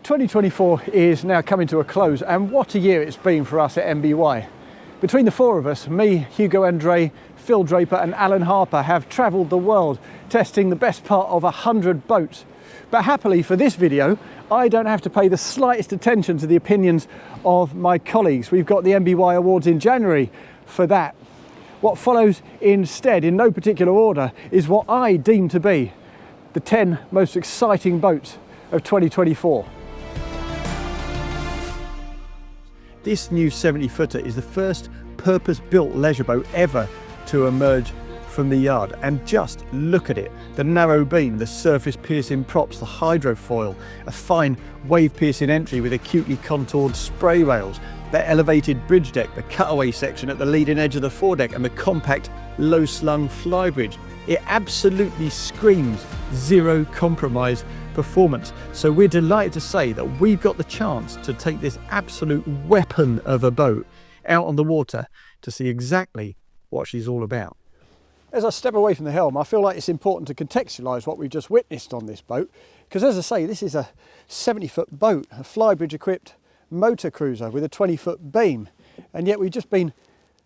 2024 is now coming to a close, and what a year it's been for us at MBY. Between the four of us, me, Hugo Andre, Phil Draper and Alan Harper, have travelled the world testing the best part of 100 boats. But happily for this video, I don't have to pay the slightest attention to the opinions of my colleagues. We've got the MBY Awards in January for that. What follows instead, in no particular order, is what I deem to be the 10 most exciting boats of 2024. This new 70-footer is the first purpose-built leisure boat ever to emerge from the yard. And just look at it. The narrow beam, the surface-piercing props, the hydrofoil, a fine wave-piercing entry with acutely contoured spray rails, the elevated bridge deck, the cutaway section at the leading edge of the foredeck, and the compact low-slung flybridge. It absolutely screams zero compromise performance. So we're delighted to say that we've got the chance to take this absolute weapon of a boat out on the water to see exactly what she's all about. As I step away from the helm, I feel like it's important to contextualise what we've just witnessed on this boat, because as I say, this is a 70-foot boat, a flybridge equipped motor cruiser with a 20-foot beam, and yet we've just been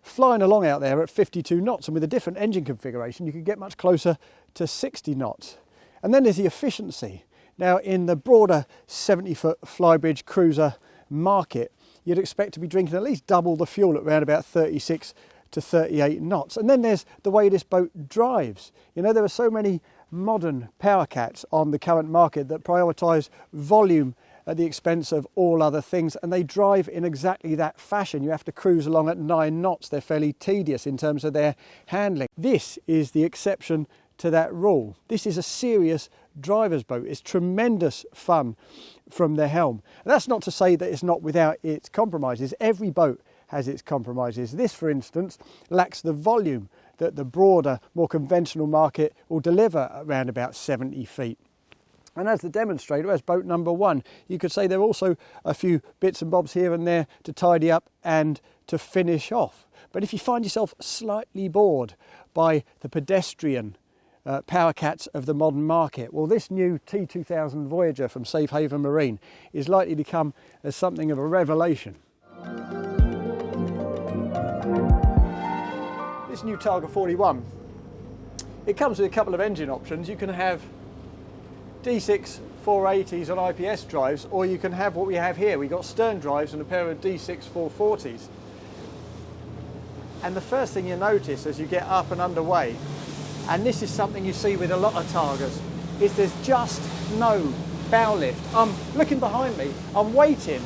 flying along out there at 52 knots, and with a different engine configuration you could get much closer to 60 knots. And then there's the efficiency. Now, in the broader 70-foot flybridge cruiser market, you'd expect to be drinking at least double the fuel at around about 36 to 38 knots. And then there's the way this boat drives. You know, there are so many modern power cats on the current market that prioritise volume at the expense of all other things, and they drive in exactly that fashion. You have to cruise along at 9 knots. They're fairly tedious in terms of their handling. This is the exception to that rule. This is a serious driver's boat. It's tremendous fun from the helm. And that's not to say that it's not without its compromises. Every boat has its compromises. This, for instance, lacks the volume that the broader, more conventional market will deliver around about 70 feet. And as the demonstrator, as boat number one, you could say there are also a few bits and bobs here and there to tidy up and to finish off. But if you find yourself slightly bored by the pedestrian power cats of the modern market, well, this new T2000 Voyager from Safehaven Marine is likely to come as something of a revelation. This new Targa 41, it comes with a couple of engine options. You can have D6 480s on IPS drives, or you can have what we have here. We've got stern drives and a pair of D6 440s. And the first thing you notice as you get up and underway, and this is something you see with a lot of Targas, is there's just no bow lift. I'm looking behind me, I'm waiting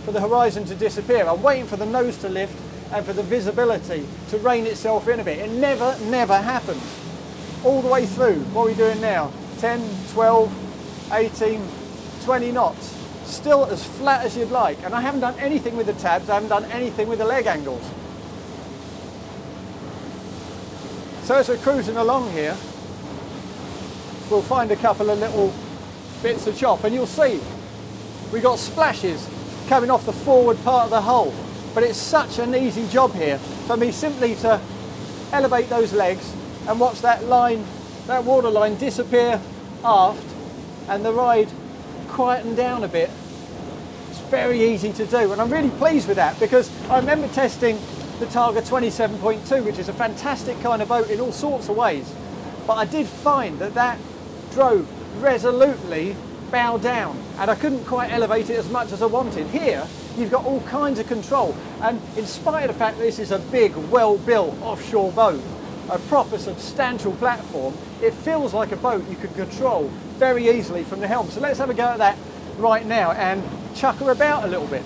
for the horizon to disappear. I'm waiting for the nose to lift and for the visibility to rein itself in a bit. It never happens. All the way through, what are we doing now? 10, 12, 18, 20 knots. Still as flat as you'd like. And I haven't done anything with the tabs, I haven't done anything with the leg angles. So as we're cruising along here, we'll find a couple of little bits of chop, and you'll see we've got splashes coming off the forward part of the hull. But it's such an easy job here for me simply to elevate those legs and watch that line, that water line disappear aft, and the ride quieten down a bit. It's very easy to do, and I'm really pleased with that, because I remember testing the Targa 27.2, which is a fantastic kind of boat in all sorts of ways, but I did find that that drove resolutely bow down, and I couldn't quite elevate it as much as I wanted. Here you've got all kinds of control, and in spite of the fact that this is a big, well-built offshore boat, a proper substantial platform, it feels like a boat you could control very easily from the helm. So let's have a go at that right now and chuck her about a little bit.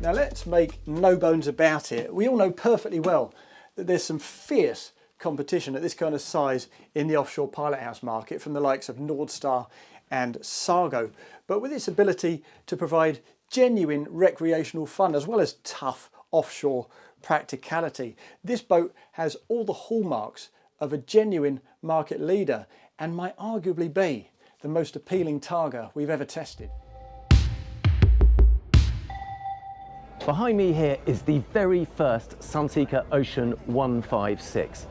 Now let's make no bones about it. We all know perfectly well that there's some fierce competition at this kind of size in the offshore pilot house market from the likes of Nordstar and Sargo. but with its ability to provide genuine recreational fun as well as tough offshore practicality. This boat has all the hallmarks of a genuine market leader and might arguably be the most appealing Targa we've ever tested. Behind me here is the very first Sunseeker Ocean 156.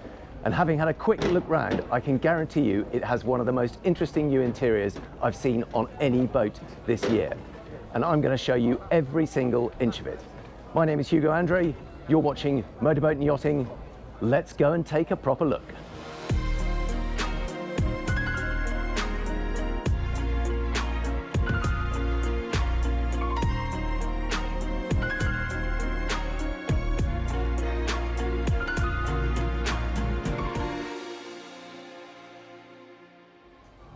And having had a quick look round, I can guarantee you it has one of the most interesting new interiors I've seen on any boat this year. And I'm going to show you every single inch of it. My name is Hugo Andre, you're watching Motorboat and Yachting. Let's go and take a proper look.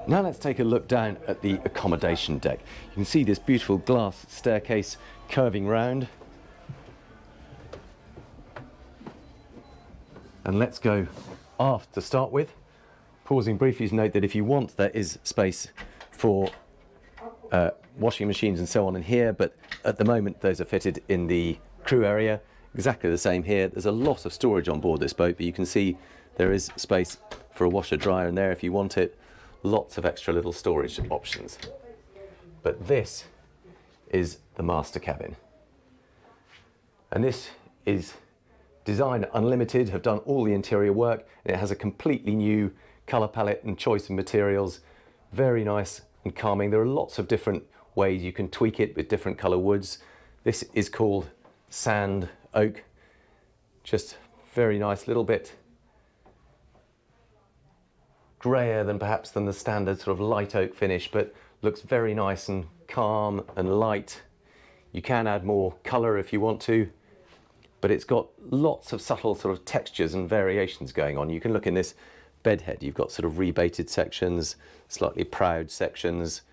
Now let's take a look down at the accommodation deck. You can see this beautiful glass staircase curving round. And let's go aft to start with. Pausing briefly to note that if you want, there is space for washing machines and so on in here, but at the moment those are fitted in the crew area. Exactly the same here. There's a lot of storage on board this boat, but you can see there is space for a washer dryer in there if you want it. Lots of extra little storage options. But this is the master cabin. And this is Design Unlimited, have done all the interior work, and it has a completely new colour palette and choice of materials. Very nice and calming. There are lots of different ways you can tweak it with different colour woods. This is called sand oak. Just very nice, little bit grayer than perhaps than the standard sort of light oak finish, but looks very nice and calm and light. You can add more colour if you want to, but it's got lots of subtle sort of textures and variations going on. You can look in this bed head, you've got sort of rebated sections, slightly proud sections,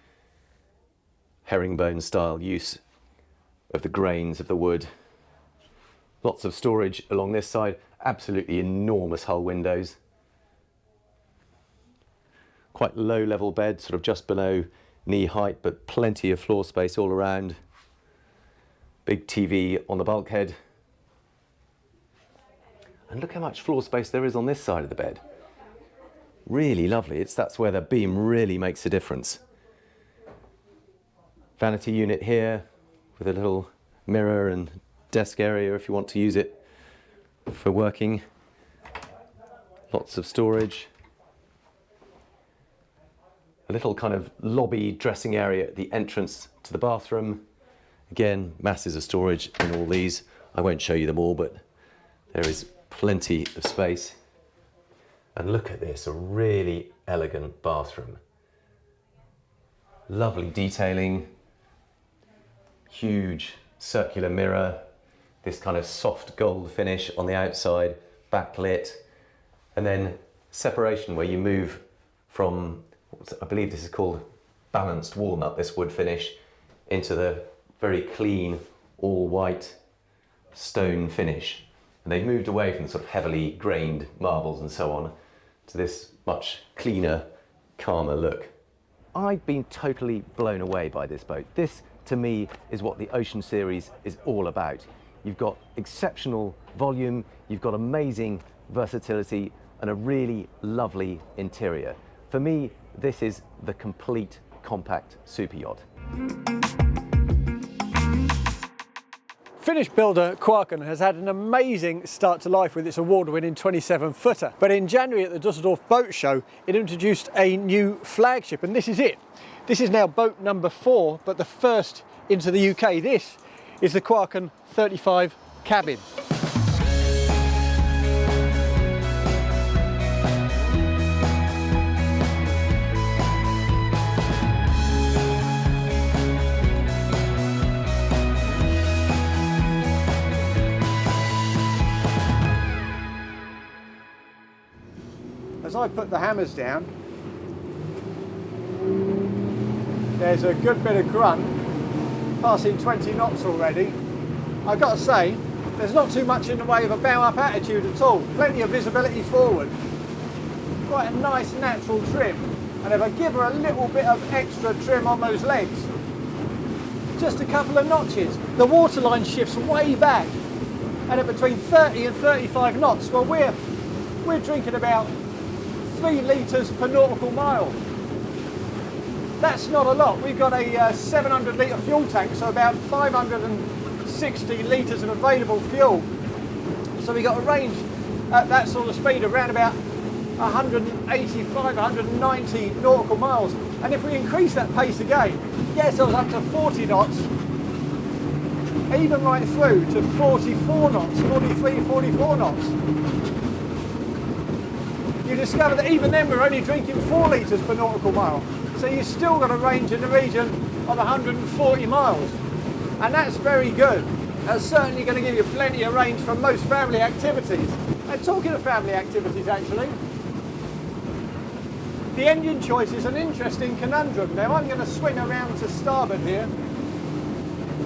herringbone style use of the grains of the wood. Lots of storage along this side, absolutely enormous hull windows. Quite low level bed, sort of just below knee height, but plenty of floor space all around. Big TV on the bulkhead. And look how much floor space there is on this side of the bed. Really lovely. That's where the beam really makes a difference. Vanity unit here with a little mirror and desk area if you want to use it for working. Lots of storage. A little kind of lobby dressing area at the entrance to the bathroom. Again, masses of storage in all these. I won't show you them all, but there is plenty of space. And look at this, a really elegant bathroom. Lovely detailing, huge circular mirror, this kind of soft gold finish on the outside, backlit, and then separation where you move from, I believe this is called balanced walnut, this wood finish, into the very clean, all white stone finish. And they've moved away from the sort of heavily grained marbles and so on to this much cleaner, calmer look. I've been totally blown away by this boat. This, to me, is what the Ocean series is all about. You've got exceptional volume, you've got amazing versatility, and a really lovely interior. For me, this is the complete compact super yacht. Finnish builder Quarken has had an amazing start to life with its award-winning 27-footer. But in January at the Dusseldorf Boat Show, it introduced a new flagship, and this is it. This is now boat number 4, but the first into the UK. This is the Quarken 35 cabin. As I put the hammers down, there's a good bit of grunt, passing 20 knots already. I've got to say, there's not too much in the way of a bow up attitude at all. Plenty of visibility forward. Quite a nice natural trim. And if I give her a little bit of extra trim on those legs, just a couple of notches, the waterline shifts way back, and at between 30 and 35 knots, well, we're drinking about 3 litres per nautical mile. That's not a lot. We've got a 700 litre fuel tank, so about 560 litres of available fuel. So we got a range at that sort of speed around about 185, 190 nautical miles. And if we increase that pace again, get ourselves up to 40 knots, even right through to 44 knots, 43, 44 knots. You discover that even then we're only drinking 4 litres per nautical mile. So you've still got a range in the region of 140 miles. And that's very good. That's certainly going to give you plenty of range for most family activities. And talking of family activities actually, the engine choice is an interesting conundrum. Now I'm going to swing around to starboard here.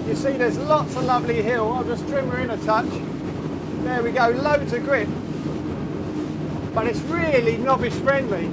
You see there's lots of lovely hill. I'll just trim her in a touch. There we go, loads of grip. But it's really novice friendly.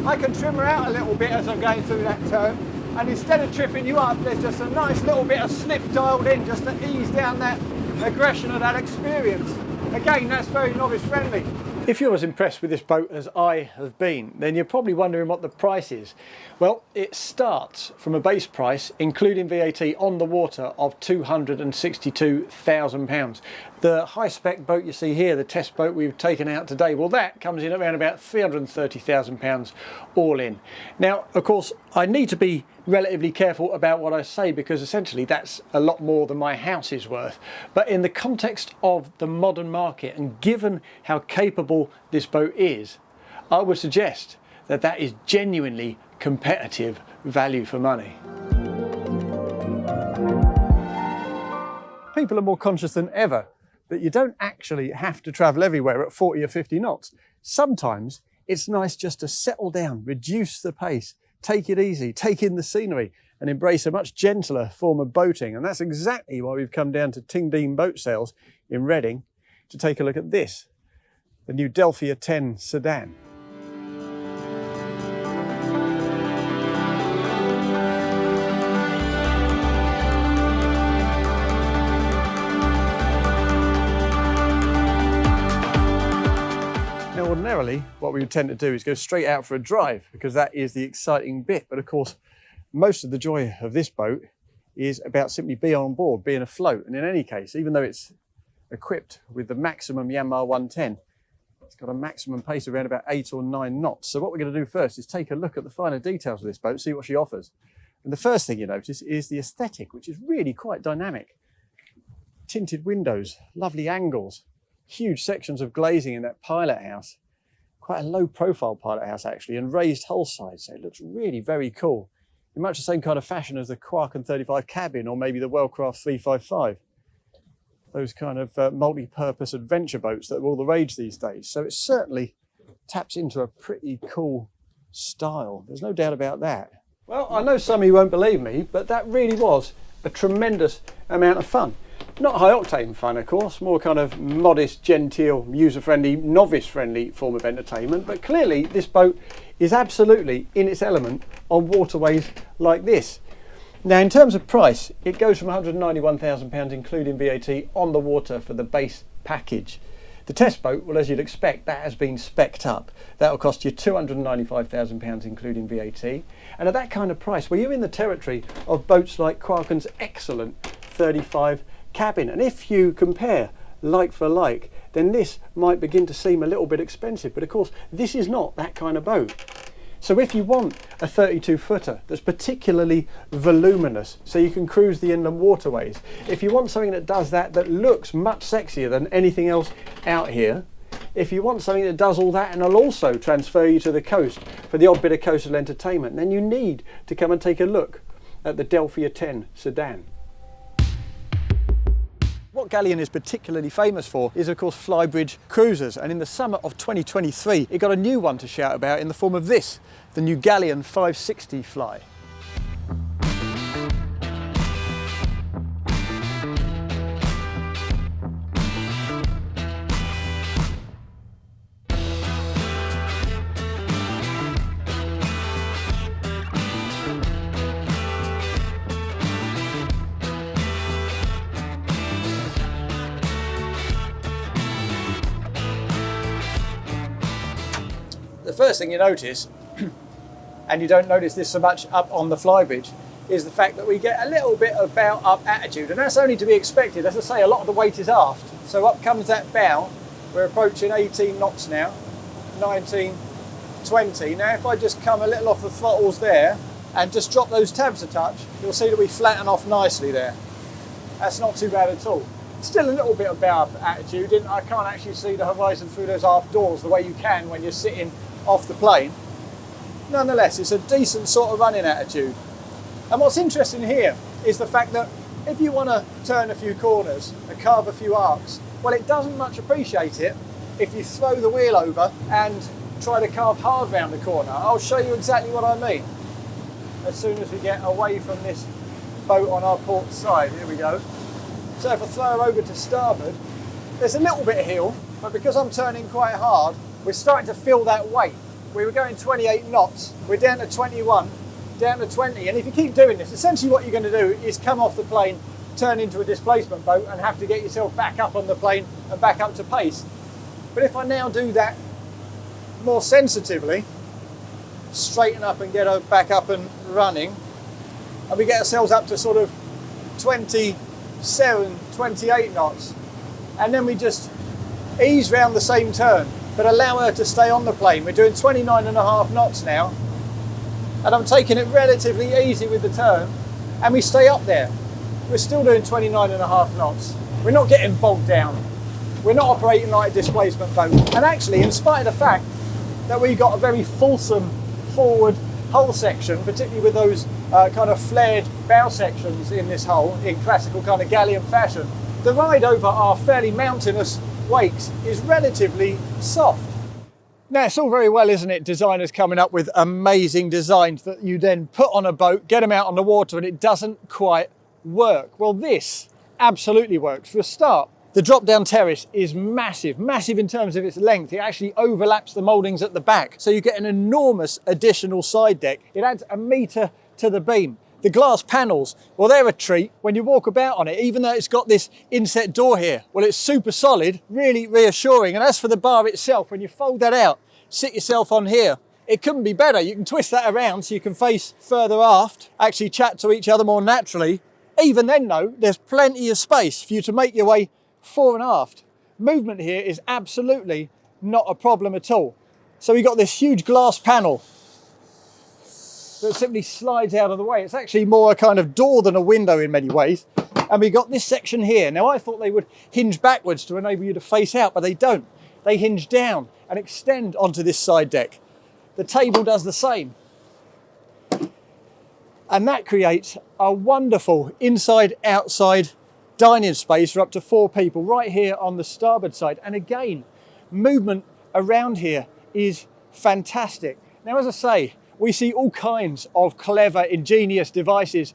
I can trim her out a little bit as I'm going through that turn, and instead of tripping you up, there's just a nice little bit of slip dialed in just to ease down that aggression of that experience. Again, that's very novice friendly. If you're as impressed with this boat as I have been, then you're probably wondering what the price is. Well, it starts from a base price, including VAT on the water, of £262,000. The high-spec boat you see here, the test boat we've taken out today, well, that comes in around about £330,000 all in. Now, of course, I need to be relatively careful about what I say because essentially that's a lot more than my house is worth. But in the context of the modern market and given how capable this boat is, I would suggest that that is genuinely competitive value for money. People are more conscious than ever that you don't actually have to travel everywhere at 40 or 50 knots. Sometimes it's nice just to settle down, reduce the pace, take it easy, take in the scenery and embrace a much gentler form of boating. And that's exactly why we've come down to Tingdean Boat Sales in Reading to take a look at this, the new Delphia 10 Sedan. Ordinarily, what we would tend to do is go straight out for a drive because that is the exciting bit. But of course, most of the joy of this boat is about simply being on board, being afloat. And in any case, even though it's equipped with the maximum Yanmar 110, it's got a maximum pace of around about 8 or 9 knots. So what we're going to do first is take a look at the finer details of this boat, see what she offers. And the first thing you notice is the aesthetic, which is really quite dynamic. Tinted windows, lovely angles, huge sections of glazing in that pilot house. Quite a low profile pilot house actually, and raised hull sides, so it looks really very cool. In much the same kind of fashion as the Quarken 35 cabin or maybe the Wellcraft 355. Those kind of multi-purpose adventure boats that are all the rage these days. So it certainly taps into a pretty cool style. There's no doubt about that. Well, I know some of you won't believe me, but that really was a tremendous amount of fun. Not high octane fun, of course, more kind of modest, genteel, user-friendly, novice-friendly form of entertainment, but clearly this boat is absolutely in its element on waterways like this. Now, in terms of price, it goes from £191,000 including VAT on the water for the base package. The test boat, well, as you'd expect, that has been specced up. That will cost you £295,000 including VAT. And at that kind of price, well, you're in the territory of boats like Quarken's excellent 35 cabin. And if you compare like for like, then this might begin to seem a little bit expensive. But of course, this is not that kind of boat. So if you want a 32-footer that's particularly voluminous, so you can cruise the inland waterways, if you want something that does that, that looks much sexier than anything else out here, if you want something that does all that and will also transfer you to the coast for the odd bit of coastal entertainment, then you need to come and take a look at the Delphia 10 Sedan. What Galeon is particularly famous for is, of course, flybridge cruisers, and in the summer of 2023 it got a new one to shout about in the form of this, the new Galeon 560 Fly. first thing you notice, and you don't notice this so much up on the flybridge, is the fact that we get a little bit of bow up attitude, and that's only to be expected. As I say, a lot of the weight is aft, so up comes that bow. We're approaching 18 knots now, 19, 20. Now if I just come a little off the throttles there and just drop those tabs a touch, you'll see that we flatten off nicely there. That's not too bad at all. Still a little bit of bow up attitude, and I can't actually see the horizon through those aft doors the way you can when you're sitting off the plane. Nonetheless, it's a decent sort of running attitude. And what's interesting here is the fact that if you want to turn a few corners and carve a few arcs, well, it doesn't much appreciate it if you throw the wheel over and try to carve hard round the corner. I'll show you exactly what I mean as soon as we get away from this boat on our port side. Here we go. So if I throw her over to starboard, there's a little bit of heel, but because I'm turning quite hard, we're starting to feel that weight. We were going 28 knots, we're down to 21, down to 20, and if you keep doing this, essentially what you're going to do is come off the plane, turn into a displacement boat, and have to get yourself back up on the plane and back up to pace. But if I now do that more sensitively, straighten up and get her back up and running, and we get ourselves up to sort of 27, 28 knots, and then we just ease round the same turn, but allow her to stay on the plane. We're doing 29.5 knots now, and I'm taking it relatively easy with the turn, and we stay up there. We're still doing 29.5 knots. We're not getting bogged down. We're not operating like a displacement boat. And actually, in spite of the fact that we got a very fulsome forward hull section, particularly with those kind of flared bow sections in this hull in classical kind of Galeon fashion, the ride over our fairly mountainous wakes is relatively soft. Now, it's all very well, isn't it, designers coming up with amazing designs that you then put on a boat, get them out on the water, and it doesn't quite work. Well, this absolutely works. For a start, the drop-down terrace is massive, massive in terms of its length. It actually overlaps the mouldings at the back, so you get an enormous additional side deck. It adds a metre to the beam. The glass panels, well, they're a treat when you walk about on it, even though it's got this inset door here. Well, it's super solid, really reassuring. And as for the bar itself, when you fold that out, sit yourself on here, it couldn't be better. You can twist that around so you can face further aft, actually chat to each other more naturally. Even then though, there's plenty of space for you to make your way fore and aft. Movement here is absolutely not a problem at all. So we've got this huge glass panel that simply slides out of the way. It's actually more a kind of door than a window in many ways. And we got this section here. Now I thought they would hinge backwards to enable you to face out, but they don't. They hinge down and extend onto this side deck. The table does the same. And that creates a wonderful inside-outside dining space for up to 4 people right here on the starboard side. And again, movement around here is fantastic. Now, as I say, we see all kinds of clever, ingenious devices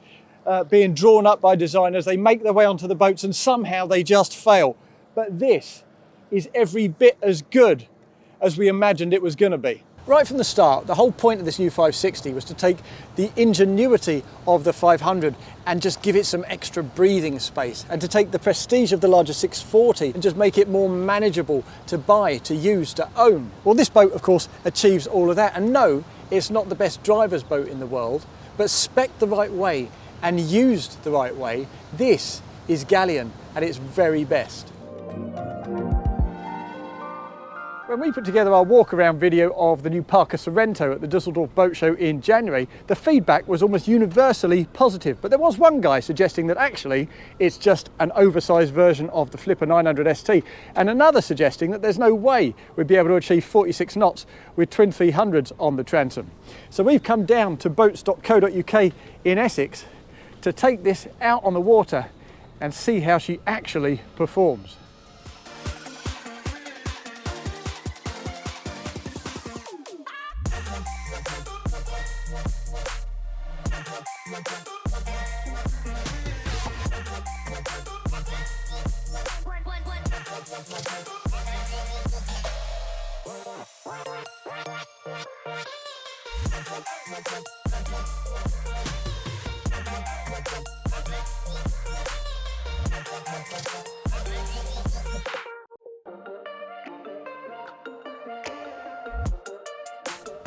being drawn up by designers. They make their way onto the boats and somehow they just fail. But this is every bit as good as we imagined it was going to be. Right from the start, the whole point of this new 560 was to take the ingenuity of the 500 and just give it some extra breathing space, and to take the prestige of the larger 640 and just make it more manageable to buy, to use, to own. Well, this boat, of course, achieves all of that. And no, it's not the best driver's boat in the world, but spec'd the right way and used the right way, this is Galeon at its very best. When we put together our walk-around video of the new Parker Sorrento at the Düsseldorf Boat Show in January, the feedback was almost universally positive. But there was one guy suggesting that actually it's just an oversized version of the Flipper 900 ST, and another suggesting that there's no way we'd be able to achieve 46 knots with twin 300s on the transom. So we've come down to boats.co.uk in Essex to take this out on the water and see how she actually performs.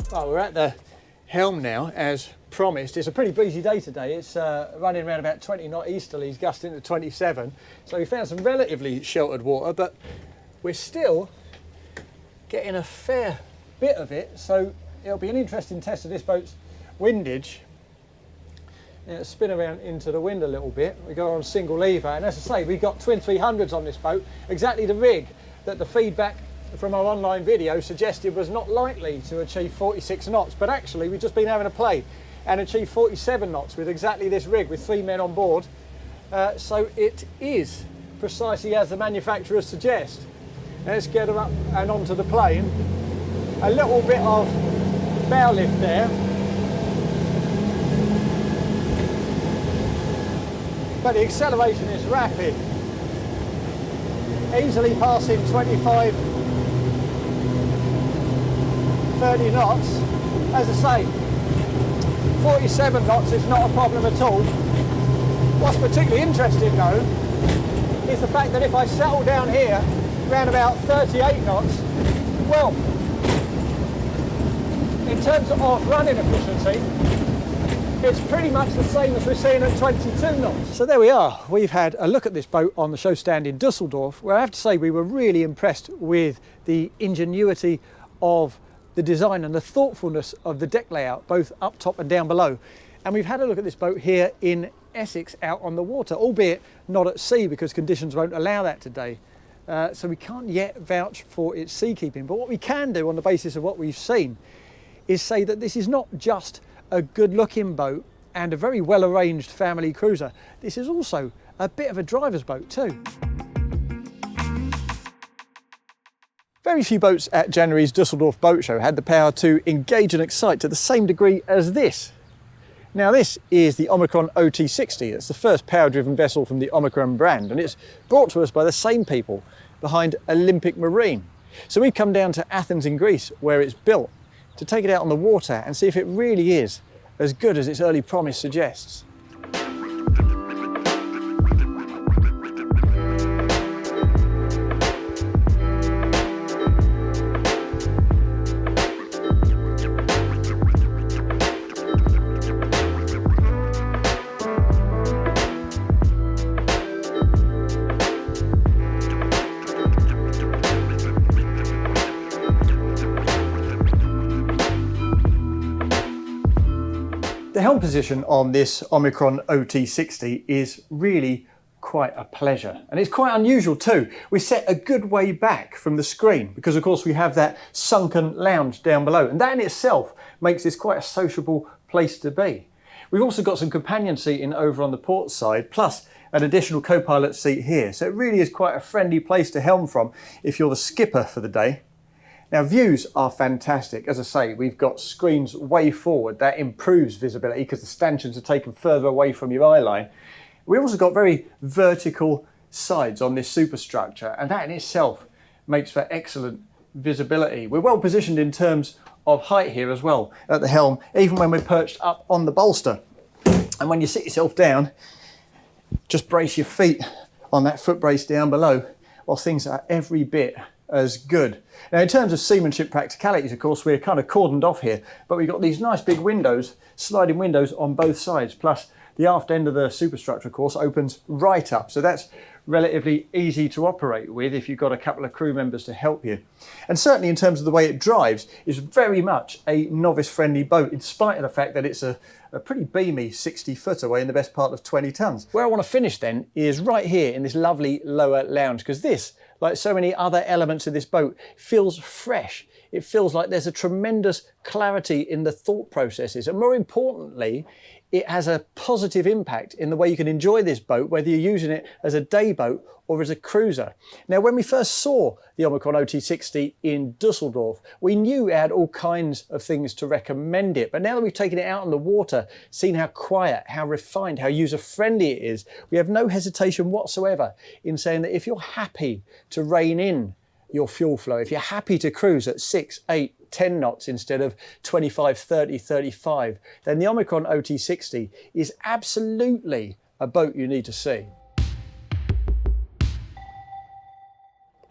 Well, we're at the helm now, as promised. It's a pretty breezy day today. It's running around about 20 knot easterlies, gusting to 27. So we found some relatively sheltered water, but we're still getting a fair bit of it. So it'll be an interesting test of this boat's windage. Now, spin around into the wind a little bit. We go on single lever, and as I say, we've got twin 300s on this boat, exactly the rig that the feedback from our online video suggested was not likely to achieve 46 knots, but actually we've just been having a play and achieved 47 knots with exactly this rig with 3 men on board. So it is precisely as the manufacturers suggest. Let's get her up and onto the plane. A little bit of bow lift there, but the acceleration is rapid, easily passing 25, 30 knots. As I say, 47 knots is not a problem at all. What's particularly interesting though is the fact that if I settle down here around about 38 knots, well, in terms of running efficiency, it's pretty much the same as we're seeing at 22 knots. So there we are. We've had a look at this boat on the show stand in Dusseldorf, where I have to say we were really impressed with the ingenuity of the design and the thoughtfulness of the deck layout, both up top and down below. And we've had a look at this boat here in Essex out on the water, albeit not at sea because conditions won't allow that today. So we can't yet vouch for its seakeeping. But what we can do on the basis of what we've seen is say that this is not just a good looking boat and a very well arranged family cruiser. This is also a bit of a driver's boat too. Very few boats at January's Dusseldorf Boat Show had the power to engage and excite to the same degree as this. Now this is the Omikron OT60. It's the first power-driven vessel from the Omikron brand, and it's brought to us by the same people behind Olympic Marine. So we've come down to Athens in Greece, where it's built, to take it out on the water and see if it really is as good as its early promise suggests. The helm position on this Omikron OT60 is really quite a pleasure, and it's quite unusual too. We set a good way back from the screen because of course we have that sunken lounge down below, and that in itself makes this quite a sociable place to be. We've also got some companion seating over on the port side, plus an additional co-pilot seat here, so it really is quite a friendly place to helm from if you're the skipper for the day. Now views are fantastic. As I say, we've got screens way forward. That improves visibility because the stanchions are taken further away from your eye line. We've also got very vertical sides on this superstructure, and that in itself makes for excellent visibility. We're well positioned in terms of height here as well at the helm, even when we're perched up on the bolster. And when you sit yourself down, just brace your feet on that foot brace down below, while things are every bit as good. Now in terms of seamanship practicalities, of course, we're kind of cordoned off here, but we've got these nice big windows, sliding windows on both sides, plus the aft end of the superstructure, of course, opens right up. So that's relatively easy to operate with if you've got a couple of crew members to help you. And certainly in terms of the way it drives, it's very much a novice-friendly boat, in spite of the fact that it's a pretty beamy 60-footer weighing the best part of 20 tonnes. Where I want to finish then is right here in this lovely lower lounge, because this, like so many other elements of this boat, feels fresh. It feels like there's a tremendous clarity in the thought processes, and more importantly, it has a positive impact in the way you can enjoy this boat, whether you're using it as a day boat or as a cruiser. Now, when we first saw the Omikron OT60 in Dusseldorf, we knew it had all kinds of things to recommend it. But now that we've taken it out on the water, seen how quiet, how refined, how user-friendly it is, we have no hesitation whatsoever in saying that if you're happy to rein in your fuel flow, if you're happy to cruise at 6, 8, 10 knots instead of 25, 30, 35, then the Omikron OT60 is absolutely a boat you need to see.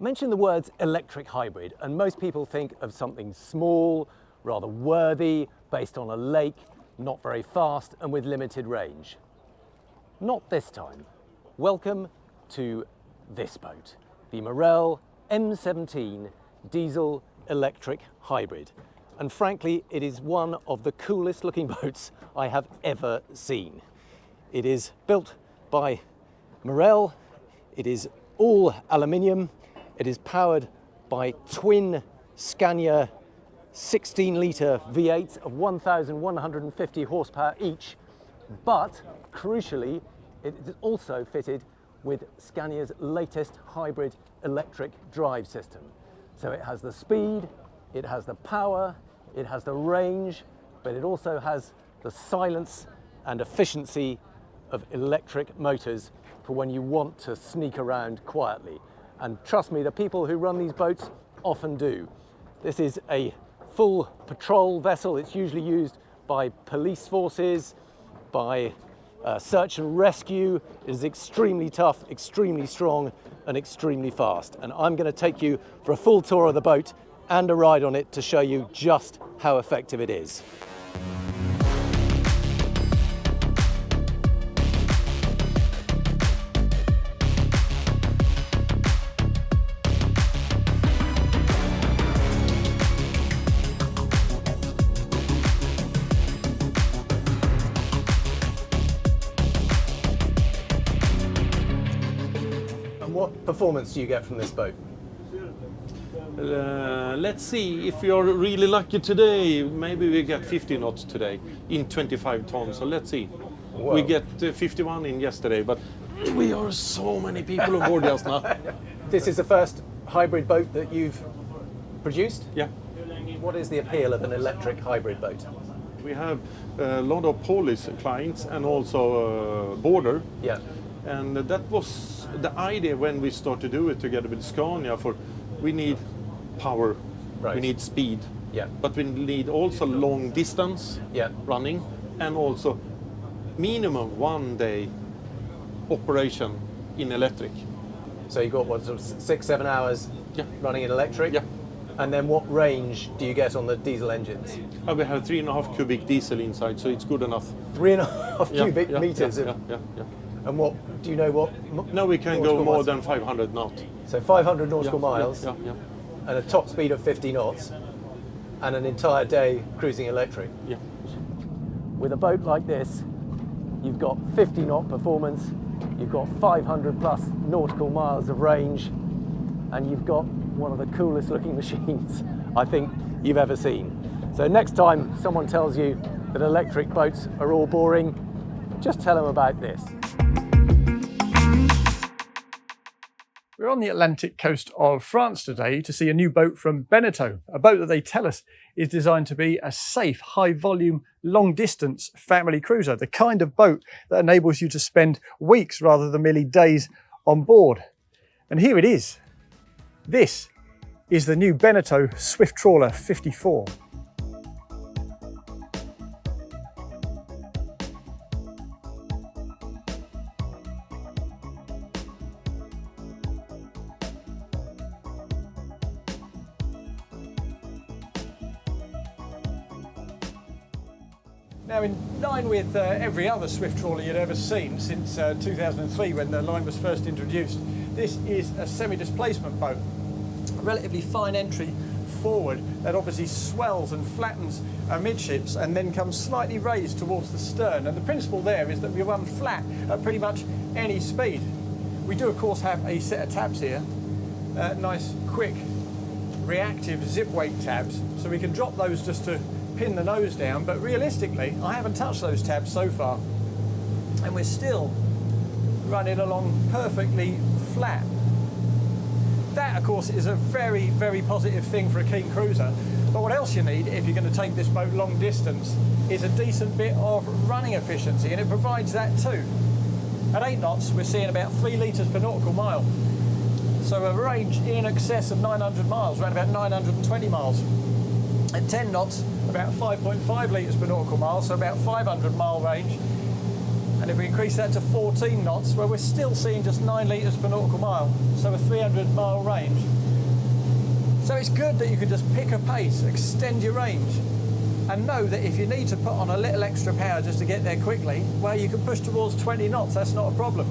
Mention the words electric hybrid and most people think of something small, rather worthy, based on a lake, not very fast and with limited range. Not this time. Welcome to this boat, the Marell M17 Diesel Electric Hybrid. And frankly, it is one of the coolest looking boats I have ever seen. It is built by Marell. It is all aluminium. It is powered by twin Scania 16-litre V8s of 1,150 horsepower each, but crucially, it is also fitted with Scania's latest hybrid electric drive system. So it has the speed, it has the power, it has the range, but it also has the silence and efficiency of electric motors for when you want to sneak around quietly. And trust me, the people who run these boats often do. This is a full patrol vessel. It's usually used by police forces, by search and rescue. It is extremely tough, extremely strong, and extremely fast. And I'm going to take you for a full tour of the boat and a ride on it to show you just how effective it is. What performance do you get from this boat? Let's see, if you're really lucky today, maybe we get 50 knots today in 25 tons. So let's see. Whoa. We get 51 in yesterday, but we are so many people on board just now. This is the first hybrid boat that you've produced? Yeah. What is the appeal of an electric hybrid boat? We have a lot of Polish clients and also border. Yeah. And that was the idea when we started to do it together with Scania. For we need power, right. We need speed, yeah. But we need also long distance, yeah. Running, and also minimum 1 day operation in electric. So you got what, sort of 6-7 hours, yeah. Running in electric? Yeah. And then what range do you get on the diesel engines? We have 3.5 cubic diesel inside, so it's good enough. 3.5 cubic meters. Yeah. And what do you know? What? No, we can go more than 500 knots. So 500 nautical miles, yeah. And a top speed of 50 knots, and an entire day cruising electric. Yeah. With a boat like this, you've got 50 knot performance, you've got 500 plus nautical miles of range, and you've got one of the coolest looking machines I think you've ever seen. So next time someone tells you that electric boats are all boring, just tell them about this. We're on the Atlantic coast of France today to see a new boat from Beneteau, a boat that they tell us is designed to be a safe, high-volume, long-distance family cruiser, the kind of boat that enables you to spend weeks rather than merely days on board. And here it is. This is the new Beneteau Swift Trawler 54. Now, in line with every other swift trawler you'd ever seen since 2003 when the line was first introduced, this is a semi-displacement boat. A relatively fine entry forward that obviously swells and flattens amidships and then comes slightly raised towards the stern. And the principle there is that we run flat at pretty much any speed. We do, of course, have a set of tabs here, nice, quick, reactive zip weight tabs, so we can drop those just to pin the nose down, but realistically I haven't touched those tabs so far and we're still running along perfectly flat. That, of course, is a very, very positive thing for a keen cruiser, but what else you need if you're going to take this boat long distance is a decent bit of running efficiency, and it provides that too. At 8 knots we're seeing about 3 litres per nautical mile, so a range in excess of 900 miles, around about 920 miles. At 10 knots, about 5.5 litres per nautical mile, so about 500 mile range. And if we increase that to 14 knots, well, we're still seeing just 9 litres per nautical mile, so a 300 mile range. So it's good that you can just pick a pace, extend your range. and know that if you need to put on a little extra power just to get there quickly, well, you can push towards 20 knots, that's not a problem.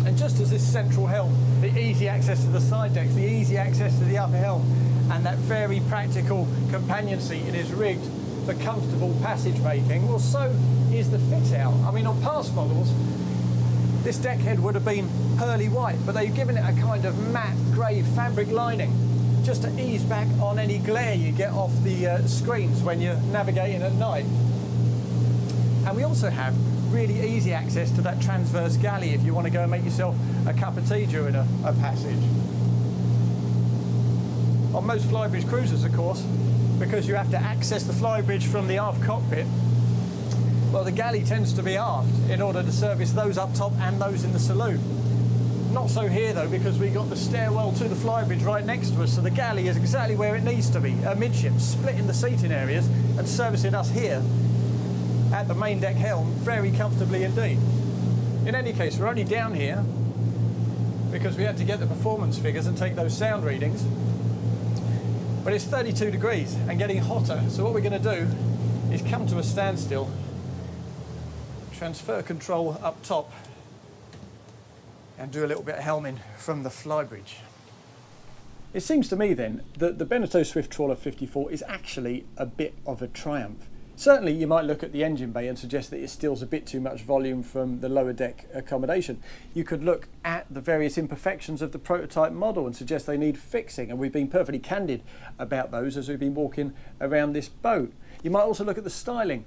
And just as this central helm, the easy access to the side decks, the easy access to the upper helm, and that very practical companion seat, it is rigged for comfortable passage making, well, so is the fit out. I mean, on past models, this deck head would have been pearly white, but they've given it a kind of matte grey fabric lining just to ease back on any glare you get off the screens when you're navigating at night. And we also have really easy access to that transverse galley if you want to go and make yourself a cup of tea during a passage. On most flybridge cruisers, of course, because you have to access the flybridge from the aft cockpit, well, the galley tends to be aft in order to service those up top and those in the saloon. Not so here though, because we've got the stairwell to the flybridge right next to us, so the galley is exactly where it needs to be, amidships, splitting the seating areas and servicing us here at the main deck helm very comfortably indeed. In any case, we're only down here because we had to get the performance figures and take those sound readings. But it's 32 degrees and getting hotter, so what we're going to do is come to a standstill, transfer control up top, and do a little bit of helming from the flybridge. It seems to me then that the Beneteau Swift Trawler 54 is actually a bit of a triumph. Certainly you might look at the engine bay and suggest that it steals a bit too much volume from the lower deck accommodation. You could look at the various imperfections of the prototype model and suggest they need fixing, and we've been perfectly candid about those as we've been walking around this boat. You might also look at the styling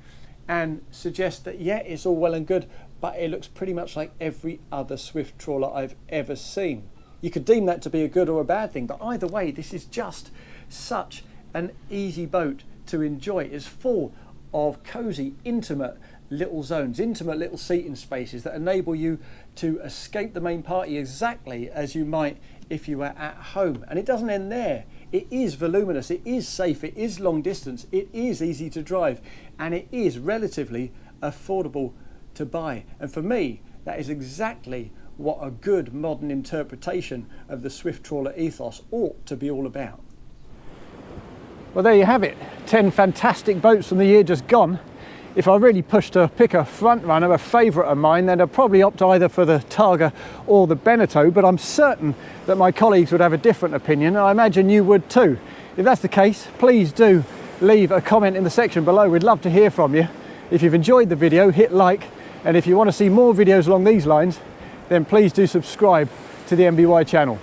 and suggest that, yeah, it's all well and good, but it looks pretty much like every other Swift trawler I've ever seen. You could deem that to be a good or a bad thing, but either way, this is just such an easy boat to enjoy. It's full of cosy, intimate little zones, intimate little seating spaces that enable you to escape the main party exactly as you might if you were at home. And it doesn't end there. It is voluminous, it is safe, it is long distance, it is easy to drive, and it is relatively affordable to buy. And for me, that is exactly what a good modern interpretation of the Swift trawler ethos ought to be all about. Well, there you have it, 10 fantastic boats from the year just gone. If I really pushed to pick a front runner, a favourite of mine, then I'd probably opt either for the Targa or the Beneteau, but I'm certain that my colleagues would have a different opinion, and I imagine you would too. If that's the case, please do leave a comment in the section below. We'd love to hear from you. If you've enjoyed the video, hit like, and if you want to see more videos along these lines, then please do subscribe to the MBY channel.